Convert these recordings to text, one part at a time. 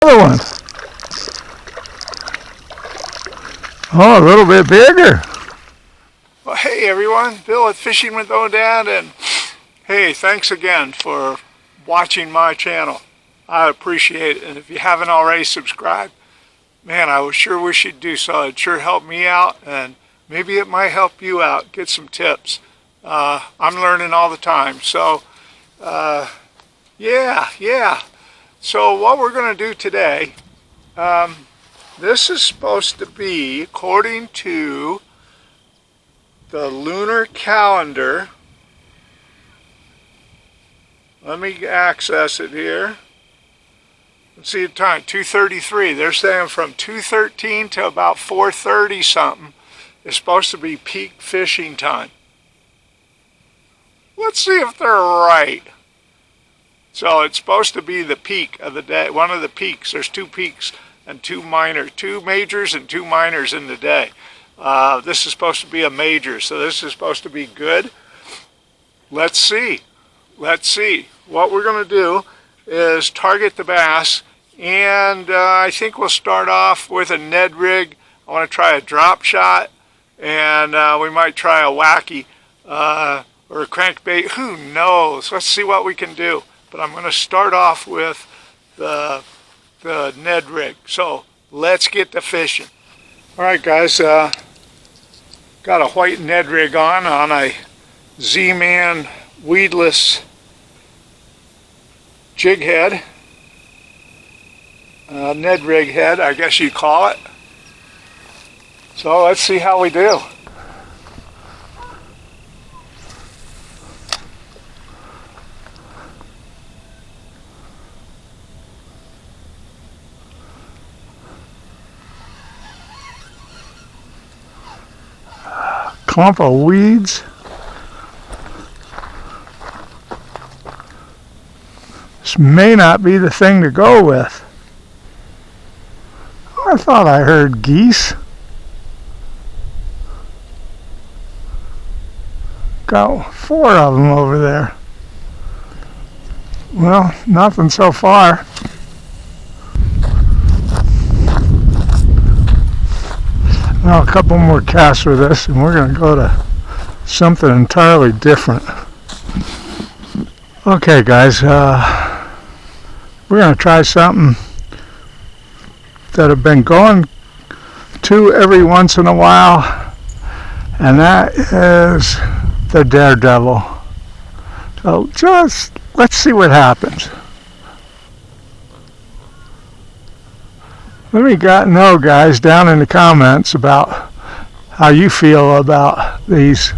Another one. Oh, a little bit bigger. Well, hey everyone, Bill at Fishing with Dad, and hey, thanks again for watching my channel. I appreciate it, and if you haven't already subscribed, man, I sure wish you'd do so. It'd sure help me out, and maybe it might help you out, get some tips. I'm learning all the time, so yeah. So what we're going to do today, this is supposed to be, according to the lunar calendar. Let me access it here. Let's see the time, 2:33. They're saying from 2:13 to about 4:30 something is supposed to be peak fishing time. Let's see if they're right. So it's supposed to be the peak of the day, one of the peaks. There's two peaks and two majors and two minors in the day. This is supposed to be a major, so this is supposed to be good. Let's see. What we're going to do is target the bass, and I think we'll start off with a Ned rig. I want to try a drop shot, and we might try a wacky or a crankbait. Who knows? Let's see what we can do. But I'm going to start off with the Ned rig. So let's get to fishing. All right, guys. Got a white Ned rig on a Z-Man weedless jig head. Ned rig head, I guess you call it. So let's see how we do. Clump of weeds. This may not be the thing to go with. I thought I heard geese. Got 4 of them over there. Well, nothing so far. Now a couple more casts with this, and we're going to go to something entirely different. Okay, guys, we're going to try something that I've been going to every once in a while, and that is the Daredevil. So just let's see what happens. Let me know, guys, down in the comments about how you feel about these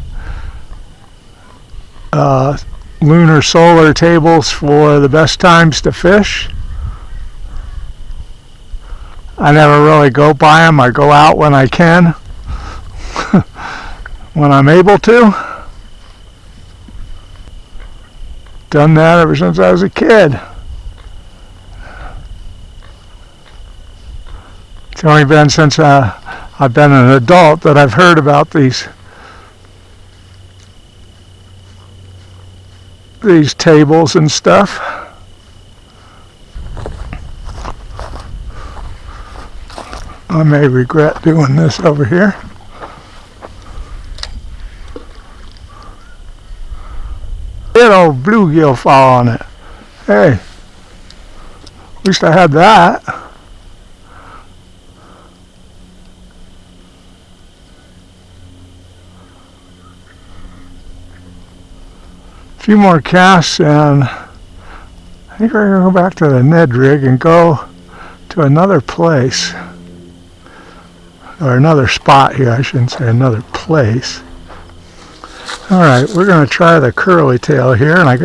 lunar solar tables for the best times to fish. I never really go by them. I go out when I can, when I'm able to. Done that ever since I was a kid. It's only been since I've been an adult that I've heard about these tables and stuff. I may regret doing this over here. Big old bluegill fall on it. Hey, at least I had that. A few more casts, and I think we're going to go back to the Ned rig and go to another place, or another spot here. I shouldn't say another place. Alright, we're going to try the curly tail here, and I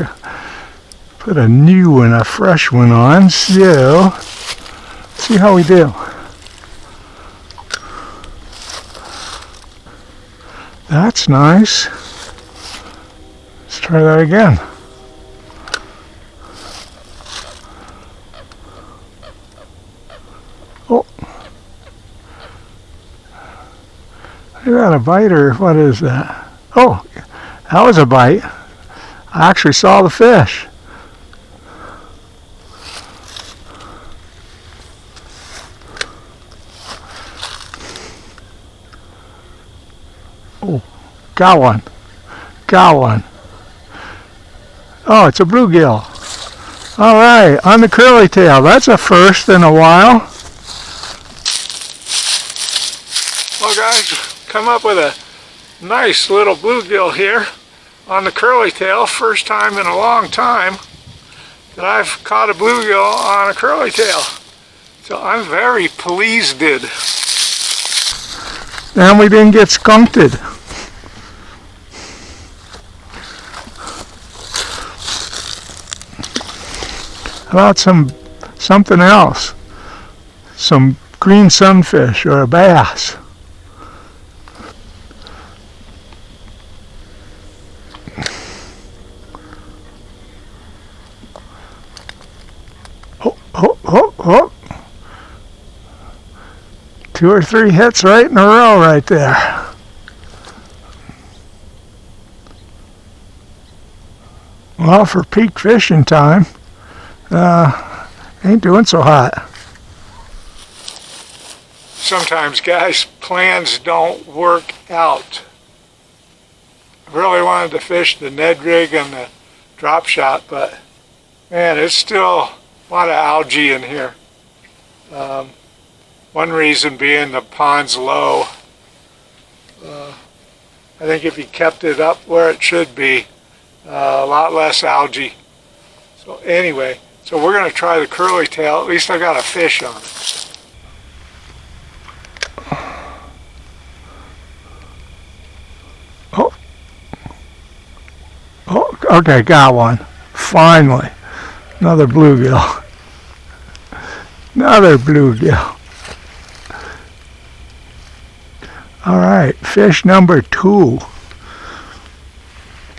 put a new and a fresh one on, so see how we do. That's nice. Let's try that again. Oh, is that a bite or what is that? Oh, that was a bite. I actually saw the fish. Oh, got one. Got one. Oh, it's a bluegill. All right, on the curly tail. That's a first in a while. Well, guys, come up with a nice little bluegill here on the curly tail. First time in a long time that I've caught a bluegill on a curly tail. So I'm very pleased. And we didn't get skunked. How about something else? Some green sunfish or a bass. Oh. 2 or 3 hits right in a row right there. Well, for peak fishing time, ain't doing so hot. Sometimes, guys, plans don't work out. I really wanted to fish the Ned rig and the drop shot, but man, it's still a lot of algae in here. One reason being the pond's low. I think if you kept it up where it should be, a lot less algae. So anyway, so we're going to try the curly tail. At least I got a fish on it. Oh, okay, got one. Finally. Another bluegill. Another bluegill. All right, fish number 2.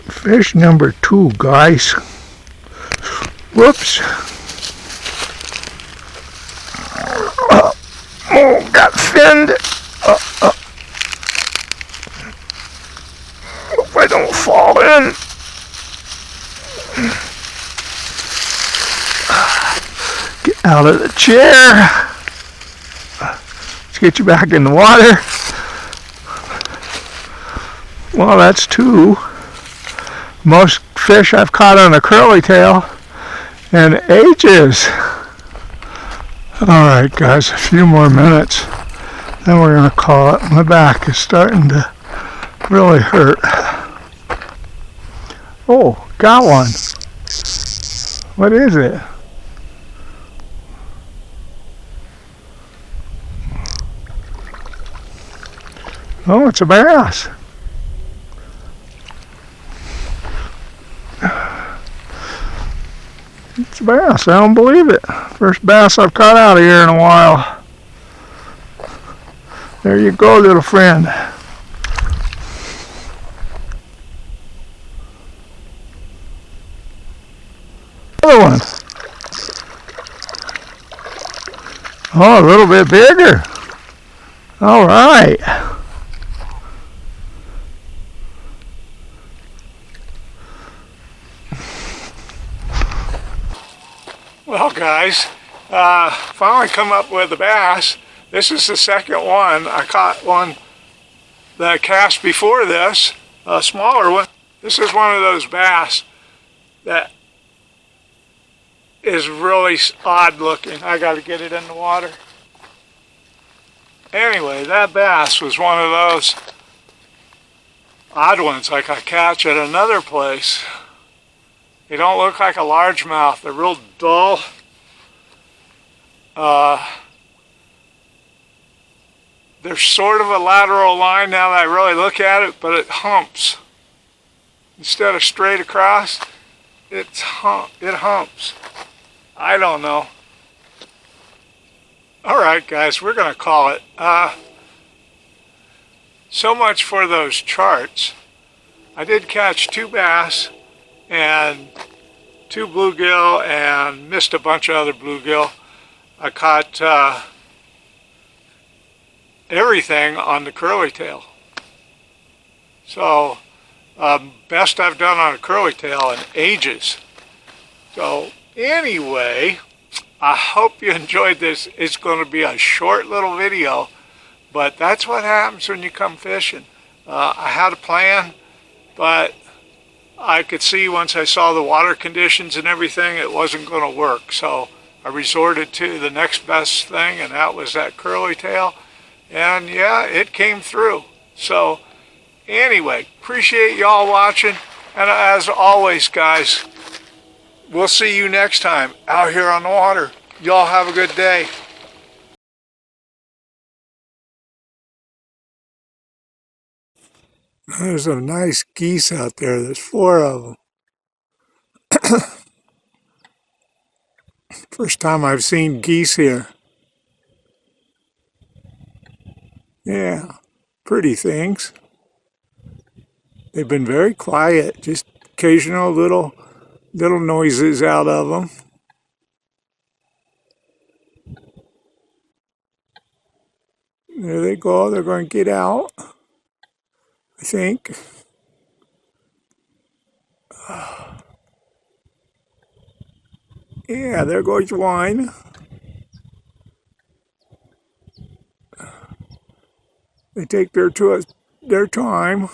Fish number 2, guys. Whoops. Oh, got finned. Hope I don't fall in. Get out of the chair. Let's get you back in the water. Well, that's 2. Most fish I've caught on a curly tail in ages. Alright guys, a few more minutes, then we're going to call it. My back is starting to really hurt. Oh, got one. What is it? Oh, it's a bass. It's a bass. I don't believe it. First bass I've caught out of here in a while. There you go, little friend. Another one. Oh, a little bit bigger. All right. Well, guys, finally come up with a bass. This is the second one. I caught one that cast before this, a smaller one. This is one of those bass that is really odd looking. I got to get it in the water. Anyway, that bass was one of those odd ones like I catch at another place. They don't look like a largemouth. They're real dull. There's sort of a lateral line now that I really look at it, but it humps. Instead of straight across, it humps. I don't know. Alright guys, we're going to call it. So much for those charts. I did catch 2 bass and 2 bluegill and missed a bunch of other bluegill. I caught everything on the curly tail. So best I've done on a curly tail in ages. So anyway, I hope you enjoyed this. It's going to be a short little video, but that's what happens when you come fishing. I had a plan, but I could see once I saw the water conditions and everything, it wasn't going to work. So I resorted to the next best thing, and that was that curly tail. And yeah, it came through. So anyway, appreciate y'all watching. And as always, guys, we'll see you next time out here on the water. Y'all have a good day. There's some nice geese out there. There's 4 of them. First time I've seen geese here. Yeah, pretty things. They've been very quiet, just occasional little noises out of them. There they go. They're going to get out, I think. Yeah, there goes one. They take their time.